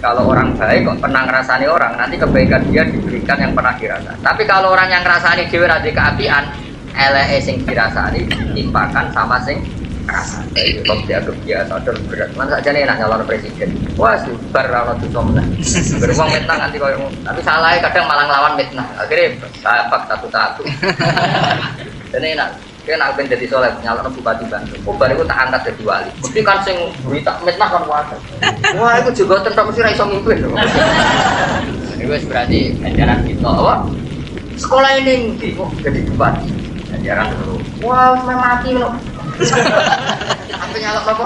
Kalau orang baik kok pernah ngerasani orang, nanti kebaikan dia diberikan yang pernah dirasa. Tapi kalau orang yang ngerasani dhewe ra keapian, eleke sing dirasani ditimpakan sama sing ngrasani. Kok dianggap biasa dan berat. Mana sakjane enak nyalon presiden. Wah, subar ra ono dosa meneh. Beruang mitnah nanti koyo tapi salahnya kadang malah nglawan mitnah. Akhirnya bapak satu-satu. Dan enak. Dia nak ben jadi soleh nyalon bupati Bandung. Oh, baru tak angkat jadi wali. Mesti kan sing berita mitnah kan wae. Wah, itu juga tentang mesti ra iso mimpin. Ini wis berarti ajaran kita apa? Sekolah ini kok jadi bupati. Ajaran dulu. Wah, sampai mati loh. Sampai nyalon apa?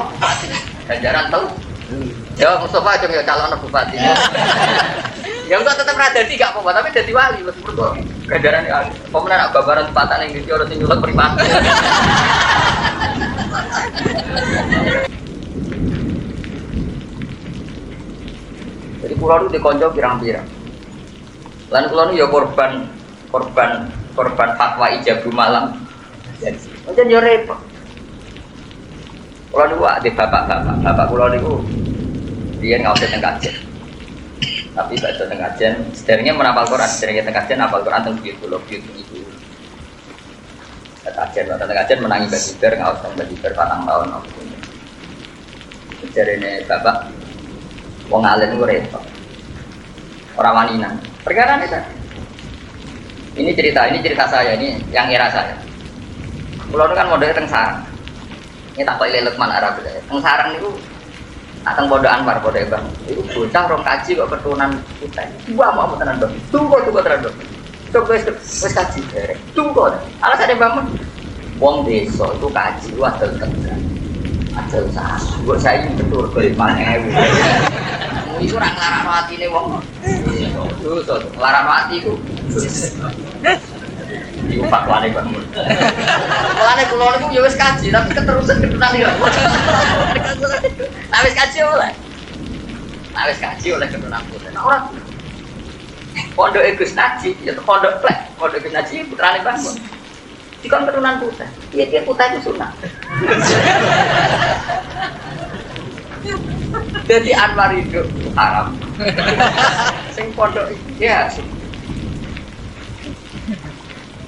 Ajaran tahu. Ya Mustafa aja ya calon bupati. Ya enggak tetap ra dadi gak apa-apa, tapi dadi wali wis mergo ganjaran ya. Pemenang babaran tempatan ning ndi ora sing nyulut privat. Jadi kula niku dikonco pirang-pirang. Lan kula niku ya korban fatwa ijab malam. Jadi yo repot. Kula niku ade bapak kula niku biyen ngaos teng kajen. Tapi baca tengah jen, sederhana menapal Quran, sederhana tengah jen apal Quran tentang biologi itu. Tengah jen menangi bajiber, ngawas tentang bajiber patang tahun. Sederhana bapak, wong alim itu repot, orang wanita. Perkara ini cerita saya, ini yang era saya. Pulau itu kan modelnya teng sarang. Ini tak boleh Lukman Arab ya. Teng sarang itu. Atang bodoh Anwar, bodoh Ebang. Itu bocah rong kaji kok keturunan putih. Wah, mau tenan dong. Tunggu tenan dong. Coba wis kaji derek. Tunggu. Alasannya bangun. Wong desa itu kaji wah tenan. Ajal sah. Mbok saiki betul golek 5.000. Iku ora nglarang atine wong. Dosa, nglarang ati iku. Iku fatwane bangun. Mulane kula niku ya wis kaji tapi keterusan keturunan iki. Wis kaji oleh. Wis kaji oleh keturunan putih. Nah ora. Pondok Gus Naji, ya pondok plek. Pondok Gus Naji putrane bangun. Dikon keturunan putih. Piye putih itu sunah. Jadi Anwar itu haram. Sing pondok ya.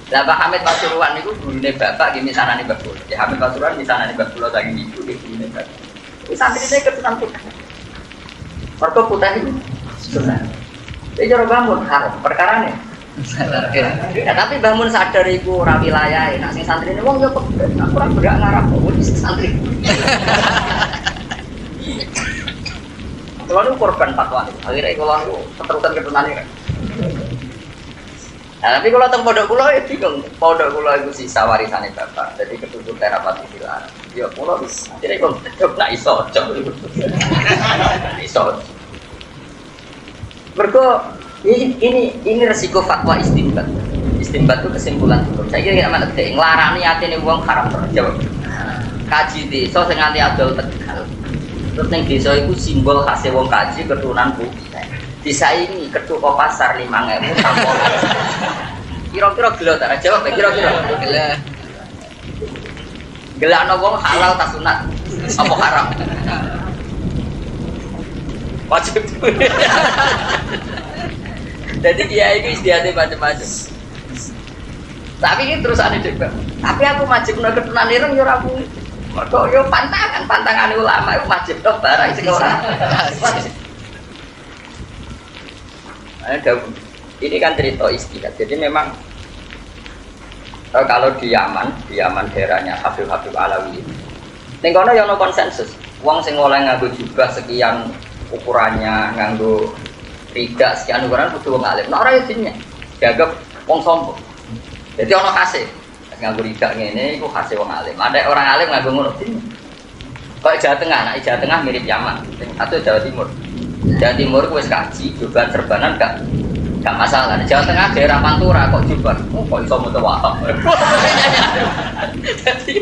Lah Pak Hamid Pasuruan niku gurune bapak nggih misanane Mbah Kula. Ya Hamid Pasuruan misanane Mbah Kula saking ibu nggih gurune bapak. Wis santrine keturunan putih. Mergo putih itu sunah. Iki cara bangun haram perkarane. Ya tapi bangun sadar iku ora wilayahe. Nek sing santrine wong yo ora berak ngarap wong sing santri. Kalau itu korban fatwa, akhirnya kalau itu keterusan keturunannya kan. Nah, tapi kalau tentang pondok kulo ya bingung. Pondok kulo itu sisa warisannya bapak, jadi ketutur terapat di Bilar. Ya kulo bisa. Akhirnya kalau tetap nak iso, iso. Mergo ini resiko fatwa istinbat. Istinbat itu kesimpulan hukum. Saya kira mana tidak ngelarani hati nih uang haram terjawab. Kaji desa sing nganti adol Tegal. Terus ning desa iku simbol khase wong kaji keturunan putih. Disaingi ketua pasar 5.000 sampol. Kira-kira gelo tak jawab kira-kira. Gelakno wong halal ta sunat? Apa haram? Wajib. Jadi kiai itu istiadatnya macam-macam. Tapi ini terus ada juga. Tapi aku wajib keturunan ireng yo ora kuwi. Mergo yo pantangan ulama itu wajib toh barang sing ora. Ini kan cerita istilah. Jadi memang kalau di Yaman daerahnya Habib Alawi. Ning kono ya ono konsensus. Wong sing oleh nganggo jubah sekian ukurannya, nganggo rida sekian ukuran kudu wong alim. Nek ora ya dinnya. Dianggap wong sombong. Jadi ono khase. Nganggo rida ngene iku khase wong alim. Ada orang alim nganggo ngono dinnya. Kok Jawa Tengah, nah Jawa Tengah mirip Yaman atau Jawa Timur. Jawa Timur wis kaji, jubah serbanan gak masalah. Jawa Tengah daerah Pantura kok jubah, kok iso mutawaf. Jadi,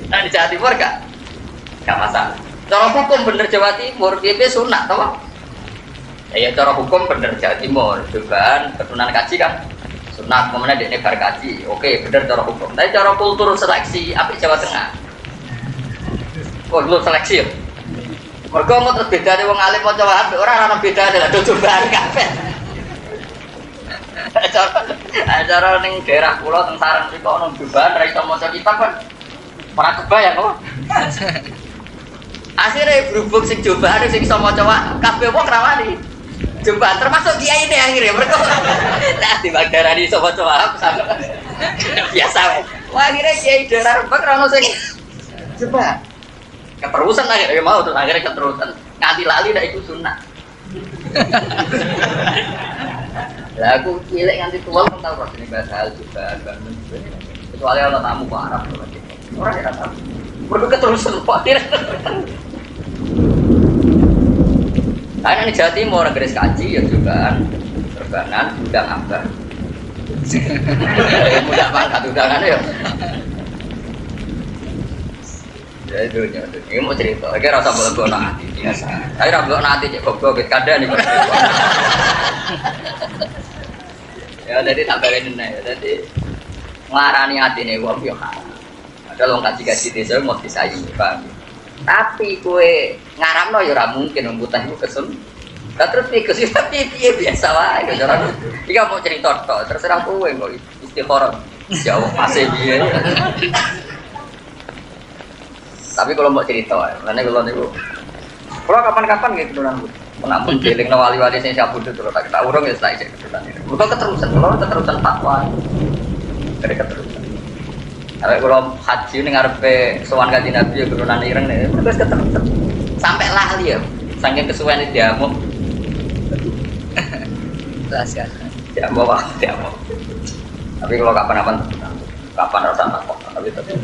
di Jawa Timur gak masalah. Cara hukum bener Jawa Timur, piye sunat toh? Ya cara hukum bener Jawa Timur, jubahan keturunan kaji kan sunat, kemudian dia bar kaji. Oke, bener cara hukum. Tapi cara kultur seleksi apik Jawa Tengah. Kultur seleksi ya. Mergo mau terus bedane wong alim maca wae ora ana bedane lha cobaan kabeh. Acara ning daerah kula teng Sarang mriko ana cobaan ra iso maca kitab kan. Ora kebayang kok. Akhirnya berhubung sing cobaan sing iso maca wae kabeh wong ra wani. Cobaan termasuk kiai ini akhirnya mergo nah dibadarani iso maca wae biasa wae. Wah akhirnya kiai daerah Rembang ra ono sing coba keterusan akhirnya mau terus akhirnya keterusan nganti lali ndak iku sunah. Lah aku cilik nganti tua kan tau rasane bahasa juga bangun. Kecuali ana tamu kok Arab lho. Ora ya tahu. Mergo keterusan kok akhirnya. Karena di Jawa Timur garis kaji ya juga terbanan udang apa? Mudah banget udangannya ya. Ya itu ini mau cerita. Akhirnya rasa boleh gue nanti biasa. Tapi rasa nanti cek goblok kadang nih. Ya jadi tak balik nih. Jadi ngarani hati nih gue biar. Ada lo kasih desa mau disayi bang. Tapi kue ngaramno ya ora mungkin membutuhkan itu kesun. Lah terus iki kesifat piye biasa wae cara. Iki mau cerita tok, terserah kowe kok istikharah. Jawab masih piye. Tapi kalau mau cerita wae, ngene kula niku. Kula kapan-kapan nggih kedunan Bu. Menampun jelingno wali-wali sing sak budut terus tak urung ya sak isih kedunan. Kula keterusan fatwa. Kare keterusan. Awak kalau haji ini ngarepe sowan Kanjeng Nabi ya keturunan ireng nih, terus keterusan sampai lali ya, saking kesuwen diamuk. Rahasia. Diamuk. Tapi kalau kapan rasa takut, tapi tetap.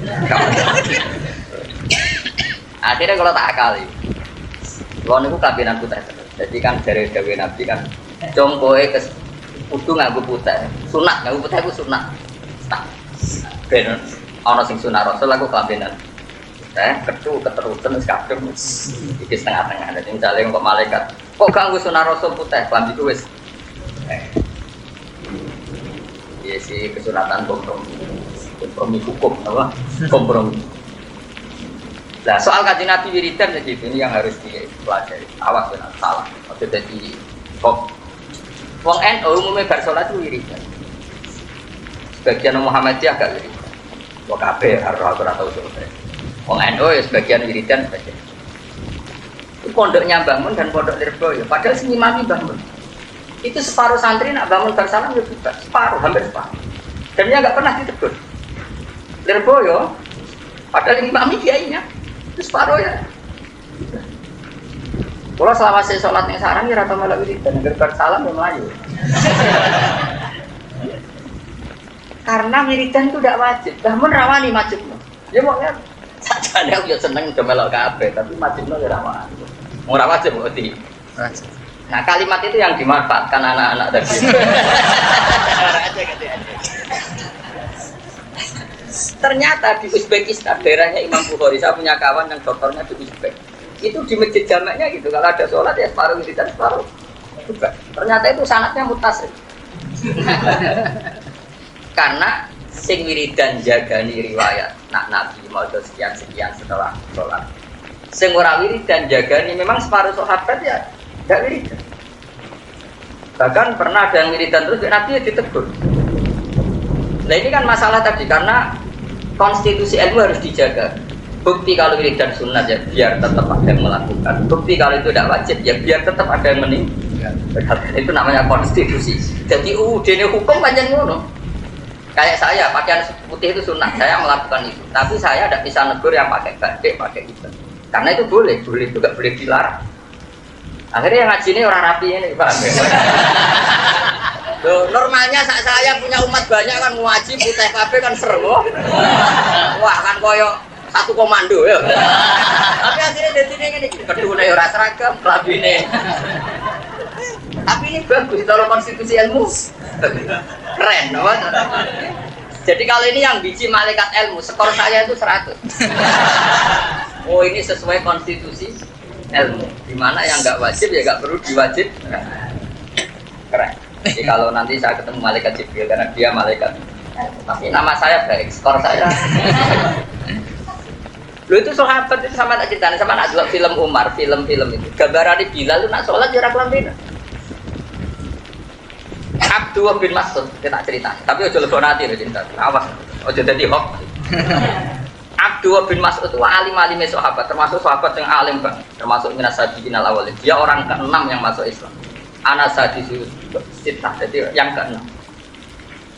Akhirnya kalau tak akali, kalau niku kabinan putih. Jadi kan dari Dewi Nabi kan, jongkoe kudu nganggo putih, sunat nganggo putih itu sunat. Ben ana sing sunah rasul aku kabenan. Keterusan wis kadung iki setengah-tengah. Dadi misale kok malaikat, kok ganggu sunah rasul putih, klambiku wis. Ya si kesunatan kompromi hukum apa? Kompromi. Nah, soal Kanjeng Nabi wiridan jadi ini yang harus dipelajari. Awas benar salah. Oke jadi kok wong NU umumnya bar salat wiridan. Sebagian Muhammadiyah agak wiridan. Wong kabeh ora tau selesai. Wong NU ya sebagian wiridan sebagian. Itu pondoknya bangun dan pondok Lirboyo. Padahal sing imami bangun. Itu separuh santri nak bangun bersalam ya juga separuh, hampir separuh. Dan dia enggak pernah ditegur. Lirboyo padahal imami kiainya itu separuh ya. Kalau selama saya sholat yang sarang ya rata malah wiridan, bersalam ya melayu. Karena wiridan itu tidak wajib, namun rawani wajib. Ya makanya sajane aku ya seneng udah melok kabeh, tapi wajibno ya rawani. Ora wajib kok di. Nah, kalimat itu yang dimanfaatkan anak-anak tadi. Ternyata di Uzbekistan, daerahnya Imam Bukhari, saya punya kawan yang dokternya di Uzbek. Itu di masjid jamaknya gitu, kalau ada sholat ya separuh wiridan, separuh juga. Ternyata itu sanadnya mutasil. Karena sing wiridan jagani riwayat nak Nabi mau sekian setelah sholat. Sing ora wiridan jagani memang separuh sahabat ya enggak wiridan. Bahkan pernah ada yang wiridan terus Nabi ya ditegur. Nah ini kan masalah tadi karena konstitusi ilmu harus dijaga. Bukti kalau wiridan sunat ya biar tetap ada yang melakukan. Bukti kalau itu tidak wajib ya biar tetap ada yang meninggal. Itu namanya konstitusi. Jadi ini hukum panjang ngono. Kayak saya pakaian putih itu sunnah, saya melakukan itu. Tapi saya tidak bisa negur yang pakai batik, pakai itu. Karena itu boleh juga boleh dilarang. Akhirnya yang ngaji ini orang rapi ini, Pak. Loh, normalnya saya punya umat banyak kan ngaji putih kabeh kan seru. Wah kan koyo satu komando ya. Tapi akhirnya dari sini ini kedune ora seragam, klambine. Tapi ini bagus kalau konstitusi ilmu. Keren, no? Jadi kalau ini yang biji malaikat ilmu, skor saya itu 100. Oh ini sesuai konstitusi ilmu. Dimana yang nggak wajib ya nggak perlu diwajib. Keren. Jadi kalau nanti saya ketemu malaikat Jibril karena dia malaikat, tapi nama saya baik, skor saya. Lho itu sahabat itu sama tak ceritanya sama nak delok film Umar, film-film itu. Gambarane Bilal lu nak salat jarak lamben. Abdullah bin Mas'ud kita cerita, tapi ojo lebok nanti lho cerita. Awas, ojo dadi hoax. Abdullah bin Mas'ud itu alim-alim sahabat, termasuk sahabat yang alim banget, termasuk minas sabiqin al-awwalin. Dia orang ke-6 yang masuk Islam. Ana sadisu sitah, jadi yang ke-6.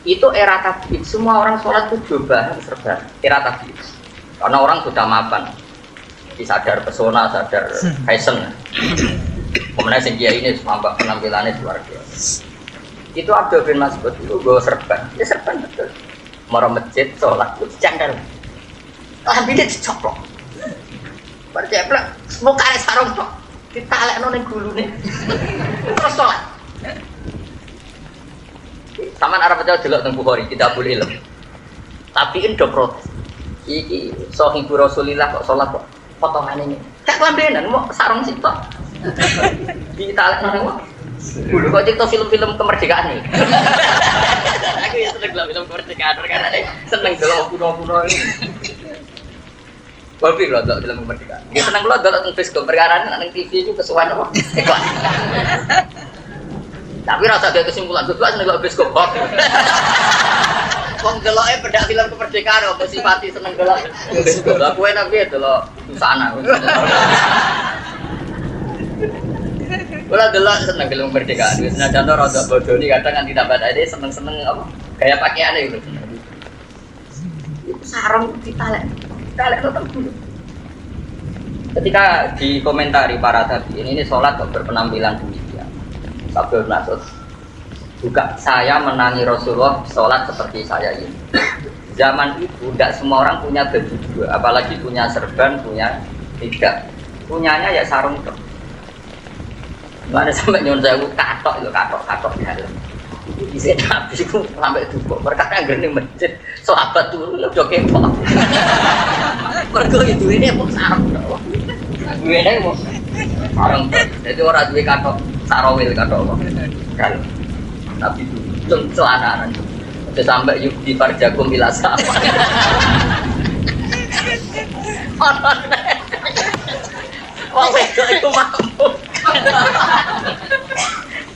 Itu era tabi'in, semua orang sholat itu coba serba era tabi'in. Karena orang sudah mapan, sadar pesona, sadar fashion. Kemudian sing kiai ini nampak penampilannya luar biasa. Itu Abdul bin Mas'ud itu gue serban, dia serban betul. Mau masjid sholat itu candal, habisnya dicoplok. Berjeplak, semua kare sarung tok, ditalek nong gulu nih, terus sholat. Taman Arab Jawa delok teng Bukhari Kitabul Ilm. Tapi indo protes. Iki sahibu Rasulillah kok salat kok potongane ini. Cek lambenan mau sarung sitok. Ditalekno kok. Dulu kok cerita film-film kemerdekaan nih. Aku ya seneng film kemerdekaan karena seneng delok kuno-kuno ini. Bapak lho delok film kemerdekaan. Dia seneng lho delok teng Facebook perkara nang TV itu kesuwen apa. Tapi rasa dia kesimpulan berdua seneng delok bioskop. Wong deloke bedak film kemerdekaan kok simpati seneng delok bioskop. Lah kowe nang piye delok busana. Kula delok seneng film kemerdekaan. Wis senajan ora rada bodoni kadang kan ditambah ade seneng-seneng apa gaya pakaiane gitu. Iku sarung ditalek. Ditalek nonton dulu. Ketika dikomentari para tabi'in ini sholat kok berpenampilan demikian. Abdul Mas'ud juga saya menangi Rasulullah sholat seperti saya ini. Zaman itu tidak semua orang punya baju dua, apalagi punya serban, punya tidak. Punyanya ya sarung tok. Mana sampai nyon saya katok itu katok di dalam. Isi habis itu sampai dubuk. Mereka yang gini masjid sahabat turun udah kepok. Mereka itu ini mau sarung tok. Ini mau sarung tok. Jadi orang duwe katok sarawil katok apa? Kan. Tapi itu celana sudah sampai yuk di farjakum ila sama. Wah, itu mampu.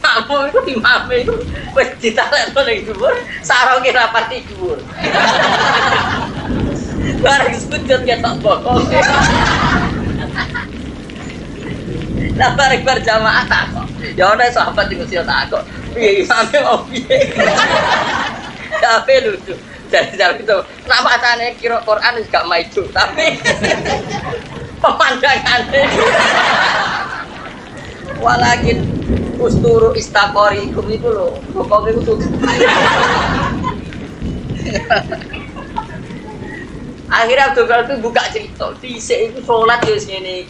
Mampu itu imam itu wis ditalekno ning dhuwur, sarunge rapati dhuwur. Bareng sujud ketok bokong. Lah bareng berjamaah takok. Ya ana sahabat sing usil takok. Piye imame mau piye? Tapi lucu. Jadi itu kenapa asane kira Quran wis gak maju, tapi pemandangannya walakin usturu istaqori ikum itu loh pokoknya itu akhirnya Abdul itu buka cerita dhisik itu sholat ya segini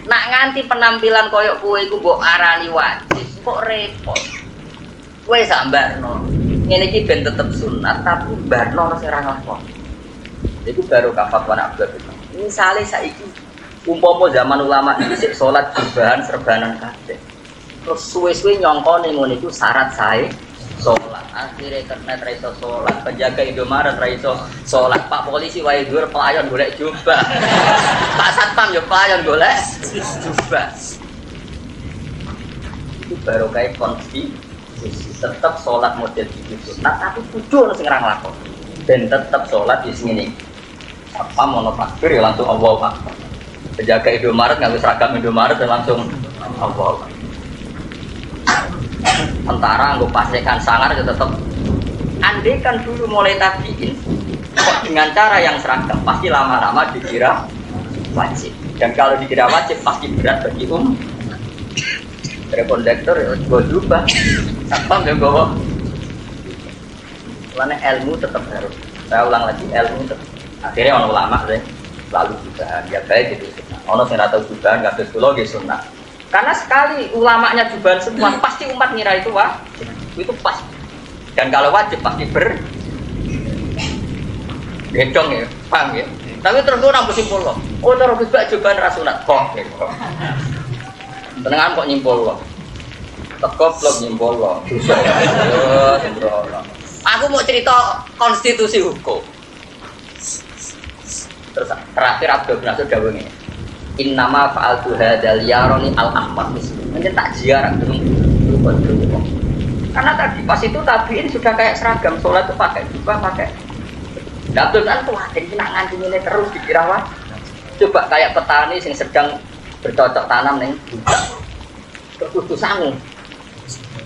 nak nganti penampilan koyok kue itu mbok arani wajib kok repot kue sambarno ngene iki ben tetep sunat tapi barno ora sing ra nglakoni iku baru kafat wana Abdul misalnya saiki umpama zaman ulama dhisik salat jubahan serbanan kabeh. Terus suwe-suwe nyongkone ngono iku syarat sae salat. Akhire internet ra iso salat, penjaga Indomaret ra iso salat, Pak polisi wae dhuwur pelayan golek jubah. Pak satpam yo pelayan golek jubah. Itu baru kayak konstitusi tetap salat model gitu. Nah, tapi kudu ono sing ra nglakoni. Ben tetap salat di sini. Apa mau takbir ya langsung Allahu Akbar. Penjaga Indomaret nggak seragam Indomaret dan langsung Allahu Akbar. Tentara nggak pastikan sangar ya tetap. Andai kan dulu mulai tabiin dengan cara yang seragam pasti lama-lama dikira wajib. Dan kalau dikira wajib pasti berat bagi kondektor ya gue jubah. Satpam ya gue. Karena ilmu tetap harus. Saya ulang lagi ilmu tetap. Akhirnya orang ulama deh lalu juga ya baik gitu orang yang tahu juga nggak betul gitu sunnah karena sekali ulamanya juga semua pasti umat ngira itu wajib itu pasti dan kalau wajib pasti gedong ya paham ya tapi terus gue nambah simpul loh oh terus juga rasunat kok gitu tenangan kok nyimpul loh tekoplok nyimpul loh aku mau cerita konstitusi hukum Terus terakhir Abdul bin Mas'ud dawuh ngene. Innama fa'altu hadzal yaroni al-ahmad mungkin tak ziarah gunung Uhud. Karena tadi pas itu tabiin sudah kayak seragam sholat itu pakai juga pakai. Abdul kan tuh ini nak nganti ini terus dikira wah. Coba kayak petani yang sedang bercocok tanam nih, terus sangu.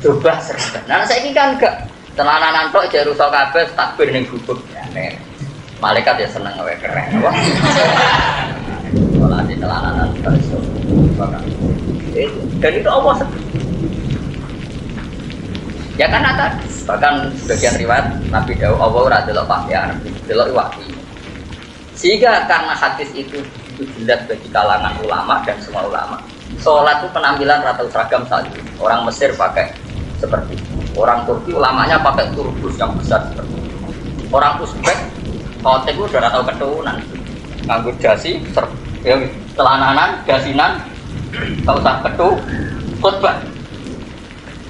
Coba seragam. Nah saya ini kan enggak celana tok jare rusak kabeh takbir ning gubuk. Ya, malaikat ya seneng wae keren. Wah. Sholat di celana terus. Dan itu Allah ya kan ada bahkan sebagian riwayat Nabi Daud Allah ora delok pakaian delok wati sehingga karena hadis itu jelas bagi kalangan ulama dan semua ulama sholat itu penampilan rata seragam saat itu orang Mesir pakai seperti itu orang Turki ulamanya pakai turbus yang besar seperti itu orang Uzbek hotek itu udah tahu keturunan nganggur dasi celananan gasinan tak usah ketu khutbah.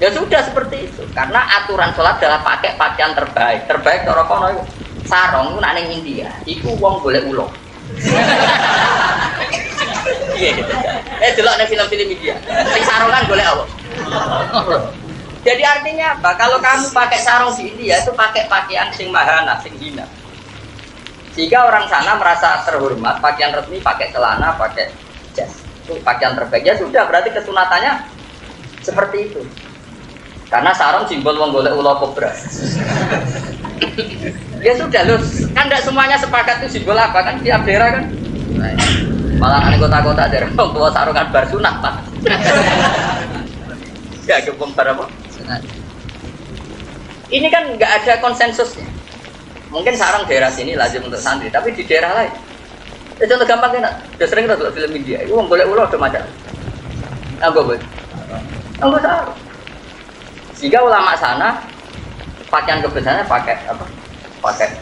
Ya sudah seperti itu. Karena aturan sholat adalah pakai pakaian terbaik. Terbaik cara kono itu sarung itu nak ning India. Iku wong golek ulo. Iya gitu. Delok ning film-film India. Sing sarungan golek apa? Jadi artinya apa? Kalau kamu pakai sarung di India itu pakai pakaian sing mahana, sing hina. Sehingga orang sana merasa terhormat, pakaian resmi pakai celana, pakai jas. Itu pakaian terbaik. Ya sudah, berarti kesunatannya seperti itu. Karena sarung simbol wong golek ula kobra. Ya sudah loh, kan tidak semuanya sepakat itu simbol apa kan tiap daerah kan. Malah ada kota-kota daerah wong tua sarungan bar sunat Pak. Ya hukum bar apa? Sunat. Ini kan nggak ada konsensusnya. Mungkin sarung daerah sini lazim untuk santri, tapi di daerah lain. Contoh gampang kan, udah sering kita film India, itu wong golek ula udah macam. Enggak boleh. Enggak sarung. Sehingga ulama sana pakaian kebiasaannya pakai apa? Pakai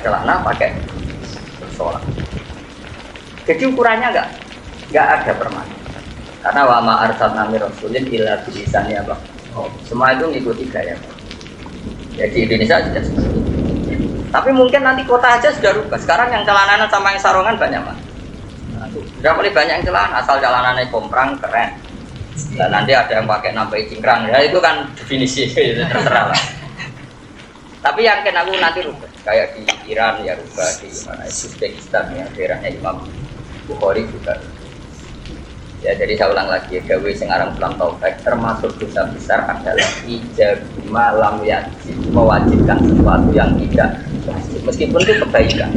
celana, pakai sholat. Jadi ukurannya enggak ada permanen. Karena wa ma arsalna min rasulin illa bi lisani apa? Semua itu mengikuti gaya. Ya di Indonesia sudah seperti itu. Tapi mungkin nanti kota aja sudah rubah. Sekarang yang celananan sama yang sarungan banyak Mas. Sudah mulai banyak yang celana, asal celananya komprang keren. Dan nanti ada yang pakai nambahin cingkrang, ya itu kan definisi terserah lah. Tapi yang kena aku nanti rubah, kayak di Iran ya rubah, di mana Uzbekistan ya daerahnya Imam Bukhari juga. Ya jadi saya ulang lagi, gawe sing aran ulang taufik termasuk dosa besar adalah ijab malam yajib mewajibkan sesuatu yang tidak wajib, meskipun itu kebaikan.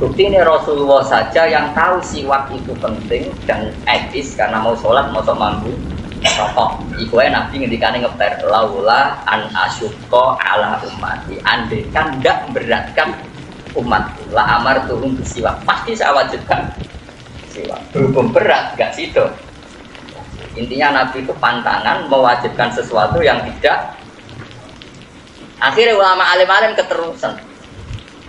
Bukti ini Rasulullah saja yang tahu siwak itu penting dan etis karena mau sholat, mau mampu rokok. Iku Nabi ngendikane ngeper laula an asyukko ala ummati. Andai kan tidak memberatkan umatku, la amar turun siwak. Pasti saya wajibkan siwak. Berhubung berat, gak sido. Intinya Nabi itu pantangan mewajibkan sesuatu yang tidak. Akhirnya ulama alim-alim keterusan.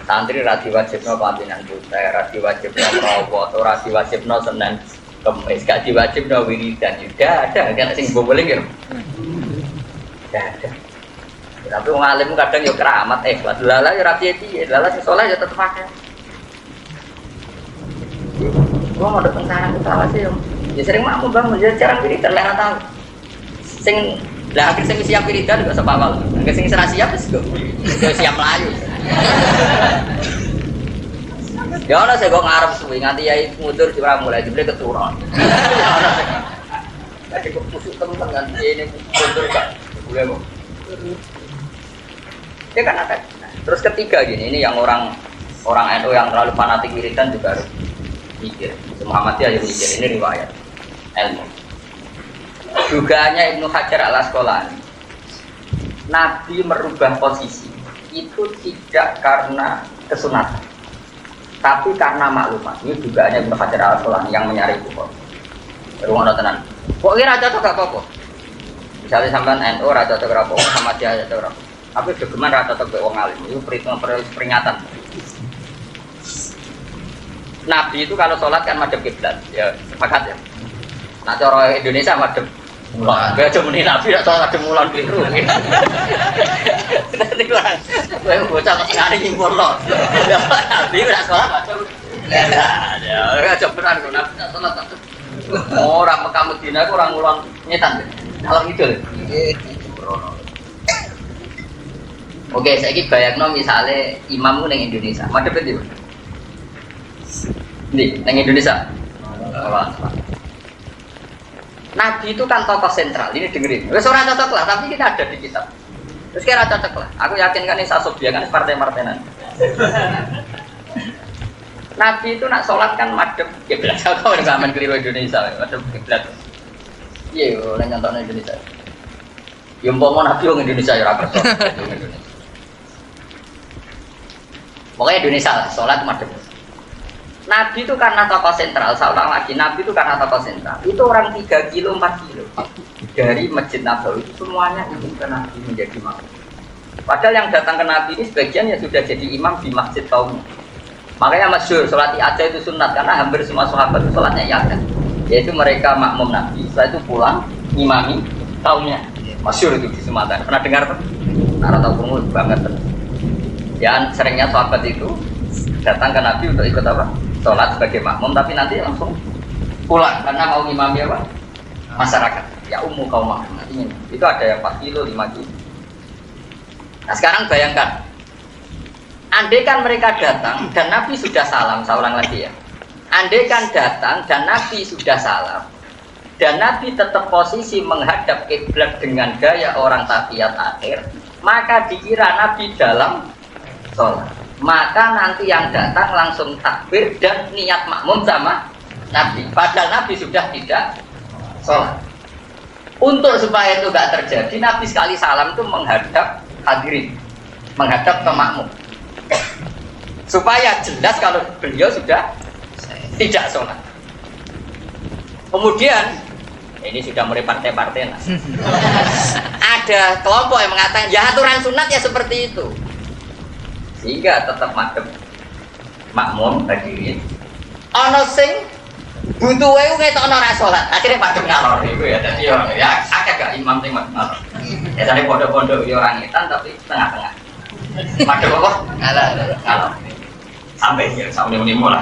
Santri radi wajibno pampinan putih, radi wajibno rawat, radi wajibno Senin Kemis, gak diwajibno wiridan juga ada kan sing boleh gitu. Ada. Tapi wong alim kadang yo keramat ikhlas. Lala yo rapi piye, lala sing saleh yo tetep akeh. Gua mau datang sana ke salah sih yo. Ya sering makmu bangun ya jarang wiridan lek tahu. Sing lah akhir sing siap wiridan juga sepawal. Akhir sing ora siap wis kok. Yo siap melayu. Ya ana sing kok ngarep suwi nganti yai mundur ora mulai jebule keturun. Lagi kok pusuk temen kan ini mundur Kak. Boleh kok. Ya kan ada. Terus ketiga gini, ini yang orang NU yang terlalu fanatik wiridan juga harus mikir. Muhammadiyah yang mikir, ini riwayat ilmu. Dugaannya Ibnu Hajar al-Asqalani. Nabi merubah posisi itu tidak karena kesunatan, tapi karena maklumat. Ini dugaannya Ibnu Hajar al-Asqalani yang menyari Bukhari. Rumah tenan. Kok kira cocok gak apa-apa? Misalnya sampean NU ra cocok ora apa sama dia cocok ora. Tapi gegeman ra cocok wong alim. Itu peringatan. Nabi itu kalau sholat kan madhep kiblat, ya sepakat ya. Nah cara Indonesia madhep mulon. Gak cuma Nabi nak sholat madhep mulon keliru. Nanti kowe bocah kok ngene nyimpul lho. Nabi nak sholat madhep Ya, coba kan Nabi salat. Orang Mekah Madinah itu orang ulang nyetan. Kalau gitu. Oke, saya bayangno misalnya imammu neng Indonesia, madhep itu. Nih, neng Indonesia. Nabi itu kan tokoh sentral, ini dengerin. Wes ora cocok lah, tapi kita ada di kitab. Terus kira cocok lah. Aku yakin kan ini Sasobia kan partai-partainan. Nabi itu nak sholat kan madhep kiblat. Kau udah zaman keliru Indonesia, madhep kiblat. Iya, oleh nyontoknya Indonesia. Yang mau Nabi orang Indonesia ya rapat. Pokoknya Indonesia lah, sholat madhep. Nabi itu karena tokoh sentral, saya ulang lagi, Nabi itu karena tokoh sentral. Itu orang 3 kilo, 4 kilo dari Masjid Nabawi itu semuanya ingin ke Nabi menjadi imam. Padahal yang datang ke Nabi ini sebagian ya sudah jadi imam di masjid kaum. Makanya masyhur sholat I'adah itu sunat karena hampir semua sahabat itu sholatnya I'adah. Yaitu mereka makmum Nabi, setelah itu pulang imami kaumnya. Masyhur itu di Sumatera. Pernah dengar kan? Nara tahu pungul banget. Ya seringnya sahabat itu datang ke Nabi untuk ikut apa? Sholat sebagai makmum, tapi nanti langsung pulang karena mau imami apa? Masyarakat. Ya kaum makmum nantinya. Itu ada yang 4 kilo, 5 kilo. Nah sekarang bayangkan, andai kan mereka datang dan Nabi sudah salam, saya ulang lagi ya. Andai kan datang dan Nabi sudah salam, dan Nabi tetap posisi menghadap kiblat dengan gaya orang tahiyat akhir, maka dikira Nabi dalam sholat. Maka nanti yang datang langsung takbir dan niat makmum sama Nabi. Padahal Nabi sudah tidak sholat. Untuk supaya itu tidak terjadi, Nabi sekali salam itu menghadap hadirin, menghadap ke makmum. Supaya jelas kalau beliau sudah tidak sholat. Kemudian, ini sudah mulai partai-partai. Ada kelompok yang mengatakan, ya aturan sunat ya seperti itu. Sehingga tetap madhep makmum hadirin. Ono sing butuh wae ngetokno ora salat. Akhire madhep ngalor niku ya. Dadi ya akeh gak imam sing madhep ngalor. Ya jane pondok-pondok yo ora ngetan tapi tengah-tengah. Madhep apa? Ngalor. Sampai ya sampe muni lah.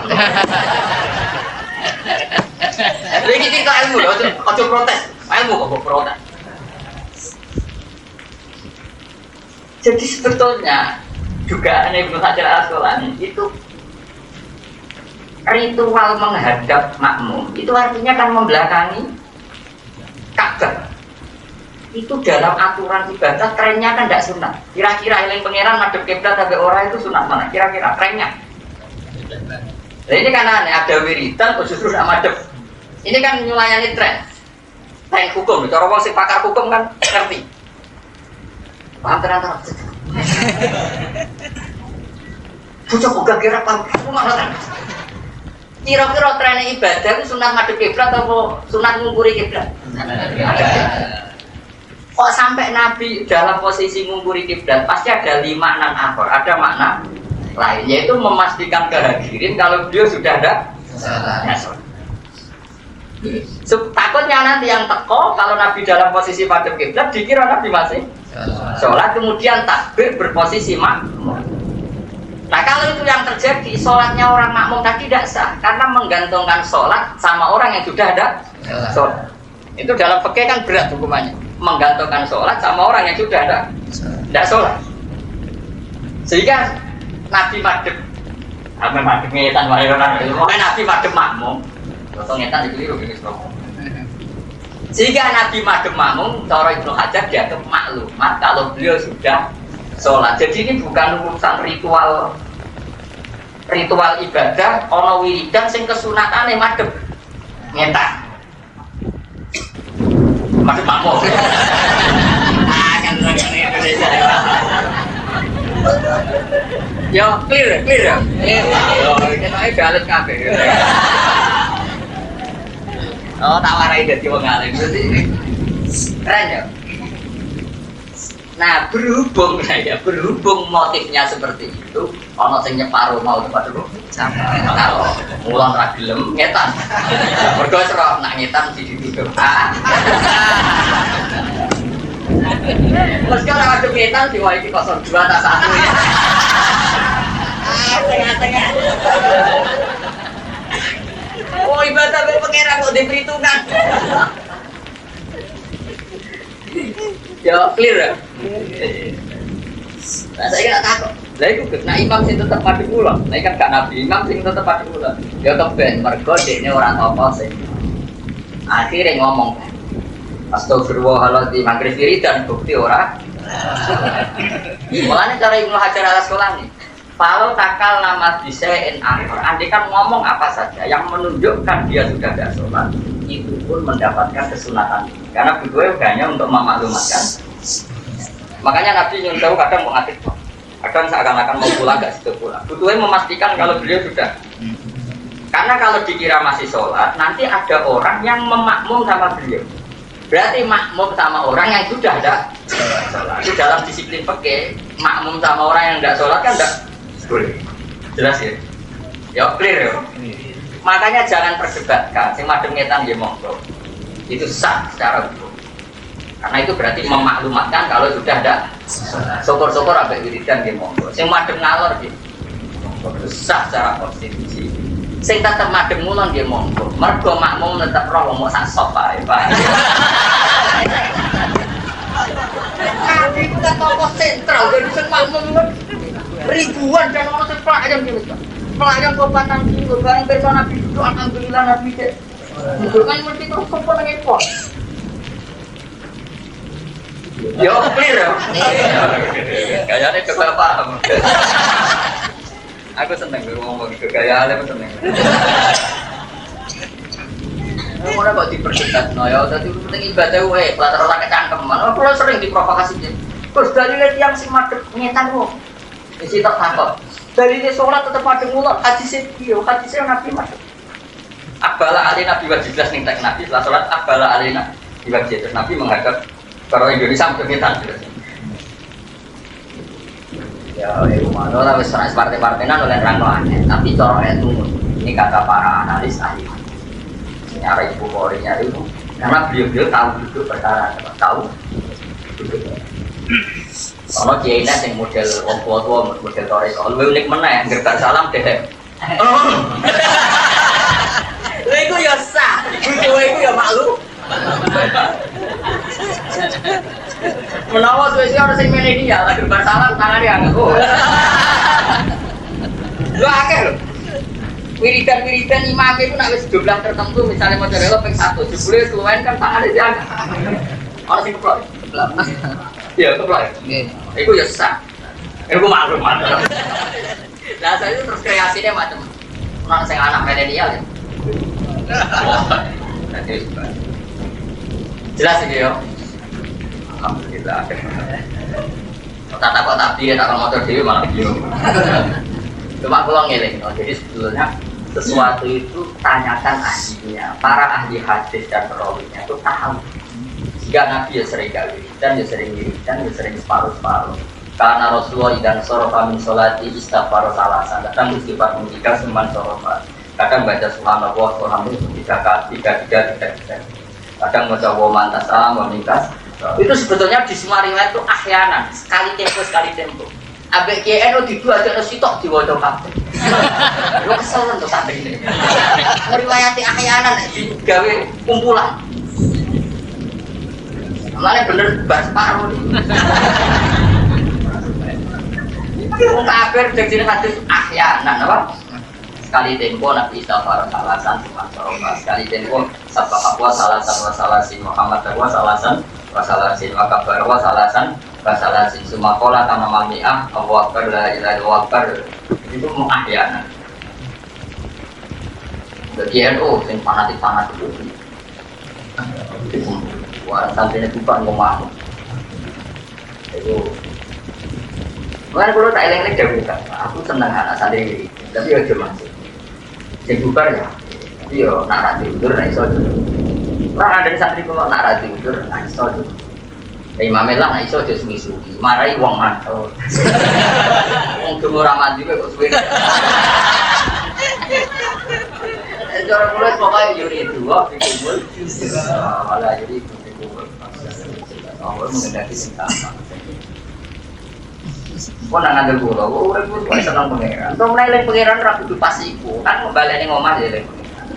Iki kita ilmu lho, ojo protes. Ilmu kok protes. Jadi sebetulnya juga Ibnu Hajar Al-Asqalani itu ritual menghadap makmum itu artinya kan membelakangi Ka'bah. Itu dalam aturan ibadah trennya kan tidak sunat. Kira-kira eling pangeran madhep kiblat sampai orang itu sunat mana? Kira-kira trennya. Nah, ini kan aneh, ada wiridan kok justru tidak madhep. Ini kan melayani tren hukum. Cara wong sing pakar hukum kan ngerti. Paham tenan. Bocah kok gak kira paham. Kira-kira tren ibadah itu sunat madhep kiblat atau sunat ngungkuri kiblat? Kok sampai Nabi dalam posisi ngungkuri kiblat pasti ada 5 makna akhir, ada makna lain, yaitu memastikan kehadirin kalau beliau sudah ada sholat. Takutnya nanti yang teko kalau Nabi dalam posisi madhep kiblat dikira Nabi masih sholat, kemudian takbir berposisi makmum. Nah kalau itu yang terjadi, sholatnya orang makmum tadi tidak sah karena menggantungkan sholat sama orang yang sudah ada sholat. Itu dalam fikih kan berat hukumannya, menggantungkan sholat sama orang yang sudah ada tidak sholat. Sehingga Nabi madhep ngetan Nabi madhep makmum, atau ngetan dikeliru ini sehingga Nabi madhep makmum, cara Ibnu Hajar dianggap maklumat kalau beliau sudah sholat. Jadi ini bukan urusan ritual ibadah, ono wiridan sing kesunatane madhep ngetan. Madhep makmum. Kan Indonesia. Yo clear ya. Yo kene balik kabeh. Oh, tak warai dadi wong alim. Keren ya. Nah, berhubung motifnya seperti itu, ono sing nyeparo mau tempat dulu. Kalau mulan ra gelem ngetan. Mergo serok nak ngetan ditutup. Meski ora ada ngetan diwai 02 tak 1 ya. Tengah-tengah. mau ibadah be pangeran kok diperhitungkan. Ya clear ya. Nah, saya kira takut. Lah iku nah imam sing tetep padu kula. Nah kan gak nabi imam sing tetep padu kula. Ya keben mergo dekne ora apa sing. Akhire ngomong astagfirullahaladzim maghrib wiridan bukti ora. Mulane cara Ibnu Hajar al-Asqalani kalau takal nama disein akhir, andai kan ngomong apa saja yang menunjukkan dia sudah tidak sholat, itu pun mendapatkan kesunatan. Karena berdua hanya untuk memaklumatkan. Makanya Nabi nyuruh kadang mau ngatik, kadang seakan-akan mau pulang nggak situ pulang. Berdua memastikan kalau beliau sudah. Karena kalau dikira masih sholat, nanti ada orang yang memakmum sama beliau. Berarti makmum sama orang yang sudah ada sholat. Itu dalam disiplin fikih, makmum sama orang yang tidak sholat kan tidak boleh. Jelas ya? Ya clear ya? Makanya jangan perdebatkan, sing madem ngetan ya monggo. Itu sah secara hukum. Karena itu berarti memaklumatkan kalau sudah ada syukur-syukur ambek wiridan ya monggo. Sing madem ngalor gitu. Itu sah secara konstitusi. Sing tetep madem ngulon nggih monggo. Mergo makmum tetep roh wong sak sop ae, Pak. Nabi itu kan tokoh sentral jadi sing makmum ribuan dan orang sing pelayan gitu, Pak. Pelayan kobatan dulu, bareng bersama Nabi itu alhamdulillah Nabi deh. Itu kan mesti terus kumpul nang ekor. Yo clear ya. Kayaknya coba paham. Aku seneng ngomong gitu, gaya aku seneng. Mau kok diperdebat, no ya, tadi penting ibadah wae, latar orang kecangkeman. Aku sering diprovokasi gitu. Terus dalile tiyang sing madhep ngetan kok. Isi tak takut. Dalile salat tetep madhep mulak, hadis iki yo, hadis Nabi madhep. Abala ali Nabi wajib jelas ning tek Nabi, setelah salat abala ali Nabi wajib terus Nabi menghadap karo Indonesia madhep ngetan jelas. Ya, mana lah wis partai-partainan oleh rangno aneh, tapi cara itu ini kata para analis ahli. Nyari ibu Polri nyari itu, karena beliau tahu duduk perkara, tahu duduk. Kalau Kiainya yang model wong tua model Torres, kalau unik mana ya, gerbar salam deh. Itu ya sah, itu ya malu. Menawa suwe orang sing milenial, gerbar salam tangan dia enggak kok. Lu akeh lho. Wiridan imam itu nak wis jumlah tertentu misalnya model ping 1 jebule keluwen kan tangan dia enggak. Orang sing keplok. Iya, keplok. Nggih. Iku ya sah. Iku maklum. Lah saya itu terus kreasinya macam orang sing anak milenial ya. Jelas iki yo. Alhamdulillah. Tata kok tak piye tak motor dhewe malah bingung. Cuma kalau ngeling, jadi sebetulnya sesuatu itu tanyakan ahlinya. Para ahli hadis dan perawinya itu tahu. Jika Nabi ya sering wiridan, ya sering wiridan, ya sering separuh-separuh. Karena Rasulullah idan sorofa min sholati istighfar salasan. Kadang istighfar mengikar seman sorofa. Kadang baca subhanallah, alhamdulillah, tiga. Kadang baca wa mantas salam, wa minkas. Itu sebetulnya di semua riwayat itu ahyanan, sekali tempo. Abek KNO di dua aja sitok diwaca kabeh. Lu kesel to sampe iki. Riwayate ahyanan digawe kumpulan. Mulane bener bar separo. Wong kafir jadi hadis ahyanan apa? Sekali tempo Nabi istighfar salasan sekali tempo sabah wa salasan Muhammad wa salasan maka barwa salasan basalasin sumakola tanah mamiah Allahu Akbar la ilaha illallah itu muahyana. Bagi NU yang fanatik itu wah santrinya bukan ngomong itu kalau tak eleng-eleng jauh kan aku senang anak santri tapi ya cuma yang bubar ya iya nak rati udur nak iso orang ada di santri kalau nak rati udur nak iso Imam Melah nak iso jadi sugi marahi wong mantul wong gemur amat juga kok suwe cara mulai pokoknya yuri dua dikumpul malah jadi dikumpul awal mengendaki singkama kok nak ngambil gula, kok senang pengeran kok menilai pengeran rapi itu pas iku kan membalani ngomah jadi pengeran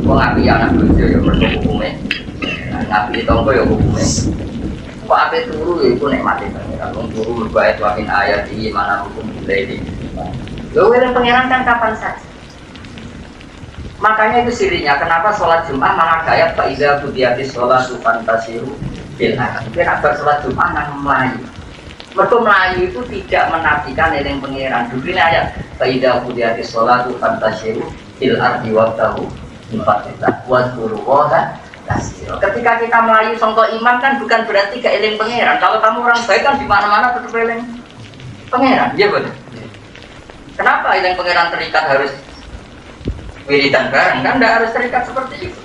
Wong api anak bojo ya mergo hukume. Ngapi tonggo ya hukume. Kok ape turu ya iku nikmate pangeran. Wong turu mergo ayat wa min ayati mana hukum ilahi. Lho yang pangeran kan kapan saja. Makanya itu sirinya kenapa sholat Jumat malah gaya faiza budiyati sholatu fantasiru bil akad. Kenapa sholat Jumat nang Melayu? Mergo Melayu itu tidak menafikan eling pangeran. Dulu ini ayat faiza budiyati sholatu fantasiru bil ardi wabtahu infatilah wazkurullaha kasiro. Ketika kita Melayu songko iman kan bukan berarti gak eling pangeran. Kalau kamu orang baik kan di mana-mana tetap eling pangeran. Iya betul. Kenapa eling pangeran terikat harus wiridan bareng? Kan tidak harus terikat seperti itu.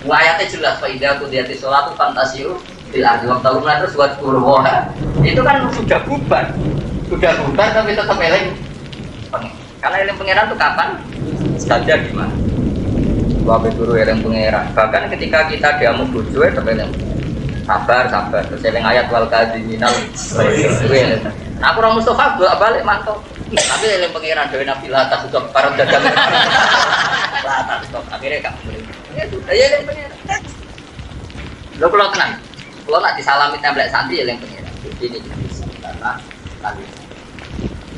Ayatnya jelas faidah kudiyati sholatu fantasiu bil ardi wabtahu terus wazkurullaha. Itu kan sudah bubar tapi tetap eling pangeran. Karena eling pangeran itu kapan? Saja gimana? Wabe guru eling pangeran. Bahkan ketika kita diamu bojo tetap eling sabar terus eling ayat wal kadhiminal nah aku orang Mustafa balik mantap tapi eling pangeran dewe Nabi Latas itu para dagang Latas itu akhirnya gak boleh ya sudah ya eling pangeran lo kalau tenang kalau nak disalami template santri eling pangeran ini karena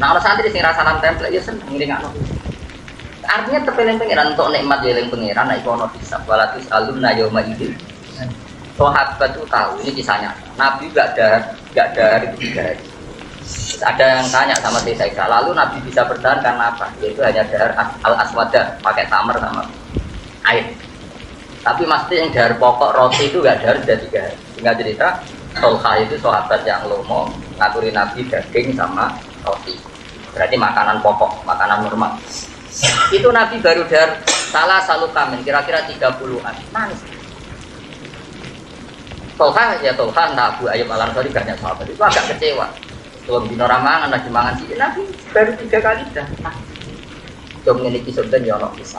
nah orang santri sing rasa salam template ya seneng ngelingakno artinya terpilih pangeran untuk nikmat eling pangeran naik kono bisa walatus alumna yauma idin. Sahabat itu tahu ini kisahnya. Nabi gak ada hari 3 hari. Ada yang tanya sama saya, lalu Nabi bisa bertahan karena apa? Yaitu hanya dahar al-aswada pakai tamar sama air. Tapi mesti yang dahar pokok roti itu gak dahar sudah 3 hari. Sehingga cerita Tolha itu sahabat yang lomo ngaturi Nabi daging sama roti. Berarti makanan pokok, makanan normal. Itu Nabi baru dahar salah salu kamen kira-kira 30-an. Nangis. Tolha entah Abu Ayyub Al-Ansari banyak sahabat itu agak kecewa. Belum dino ramangan lagi mangan sih Nabi baru 3 kali dah. Jom ngeliki sebentar ya Allah bisa.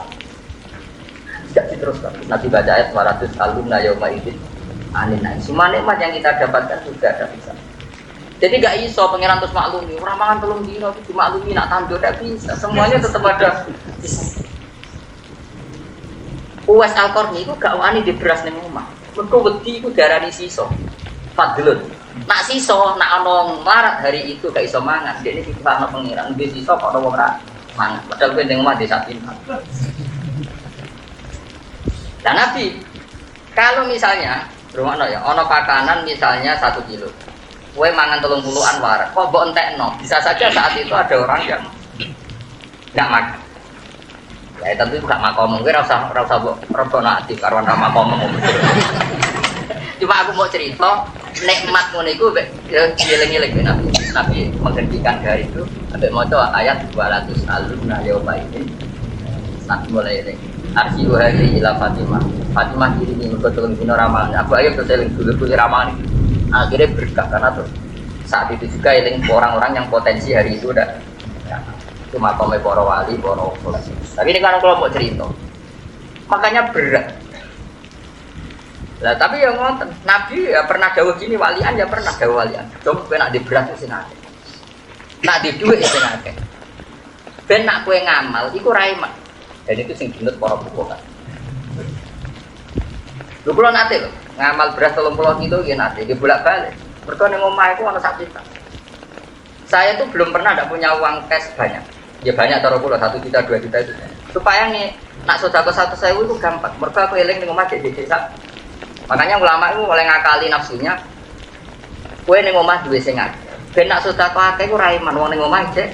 Tidak diteruskan. Nabi baca ayat 200 alumna yauma idin aninai. Semua nikmat yang kita dapatkan juga ada bisa. Jadi gak iso pangeran terus maklumi. Ramangan belum dino itu maklumi nak tandur tidak bisa. Semuanya tetap ada. Uwais Al-Qarni itu gak wani di beras ning omah. Mergo wedi iku darani siso. Fadlun. Nak siso, nak ana marat hari itu gak iso mangan. Dekne dipahami pangeran, nggih siso kok ana wong ra mangan. Padahal kowe ning omah desa pintar. Dan Nabi, kalau misalnya, rumahno ya, ana pakanan misalnya 1 kilo. Kowe mangan 30-an waras, kok mbok entekno. Bisa saja saat itu ada orang yang enggak makan. Ya tentu gak makom, gue rasa mbok aktif karo nama makom. Cuma aku mau cerita nikmat ngono iku dieling-eling Nabi menghentikan hari itu sampai maca ayat 200 alumna yauma ini. Nabi mulai eling. Arsi hari ila Fatimah kirimi mergo telung dino ramalan. Aku ayo terus eling dulu ramalan. Akhirnya berkah karena tuh saat itu juga eling orang-orang yang potensi hari itu udah cuma makomnya para wali, para polisi. Tapi ini kan kalau mau cerita, makanya berat. Lah tapi yang ngonten, Nabi ya pernah dawuh gini, walian ya pernah dawuh walian. Coba kowe nak di beras sing akeh. Nak di dhuwit sing akeh. Ben nak kowe ngamal iku ra emak. Dan itu sing dinut para buku kan. Lho kula nate lho, ngamal beras 30 kilo nggih nate, nggih bolak-balik. Mergo ning omah iku ana sak juta. Saya tuh belum pernah ada punya uang cash banyak. Ya banyak taruh pula 1 juta 2 juta itu. Supaya nih nak sedekah 1.000 itu gampang. Mergo aku eling ning omah desa. Makanya ulama itu oleh ngakali nafsunya. Kowe ning omah duwe sing akeh. Ben nak sedekah akeh ku ra iman wong ning omah cek.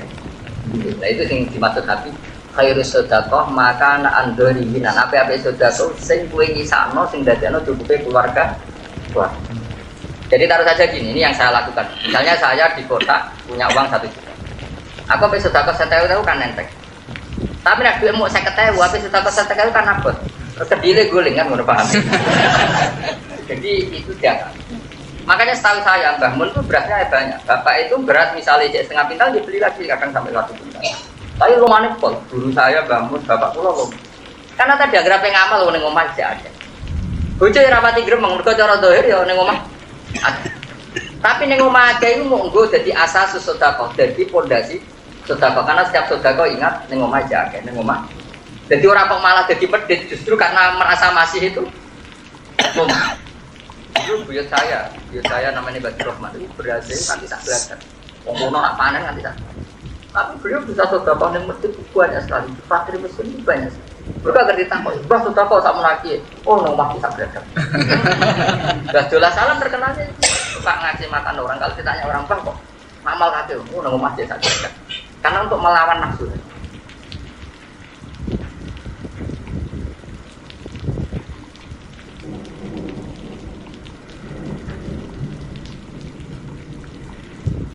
Nah itu sing dimaksud Nabi khairus sedekah maka ana andori hinan. Apa-apa sedekah sing kowe nyisakno sing dadekno cukupe keluarga. Wah. Jadi taruh saja gini, ini yang saya lakukan. Misalnya saya di kota punya uang 1 juta. Aku sampai sedekah 1.000 kan nenteng. Tapi nek duwe muk 50.000, sampai sedekah 1.000 kan abot. Terus kedile guling kan ngono paham. Jadi itu jangan. Makanya setahu saya Mbah Mun itu berasnya banyak. Bapak itu beras misalnya setengah pintal dibeli lagi kadang sampai 1 pintal. Tapi rumahnya pol, guru saya Mbah Mun, bapak kula lho. Karena tadi agar apa ngamal ning omah aja ada. Bojo ora pati gremeng mergo cara dohir ya ning omah. Tapi ning omah aja itu monggo dadi asas sedekah, dadi pondasi sedekah karena setiap sedekah ingat ning omah aja akeh ning omah Jadi orang kok malah jadi pedit justru karena merasa masih itu. Dulu buyut saya namanya Bagi Rahman itu berhasil nanti tak belajar. Ngomong nak panen nanti tak. Tapi beliau bisa sedekah yang masjid banyak sekali. Fakir miskin itu banyak sekali. Mereka akan ditangkap, bah sedekah sama lagi. Oh, nong masih tak belajar. Gak jelas salam terkenalnya. Suka ngasih makan orang. Kalau ditanya orang bang kok ngamal kaki, oh nong masih tak belajar. Karena untuk melawan nafsu.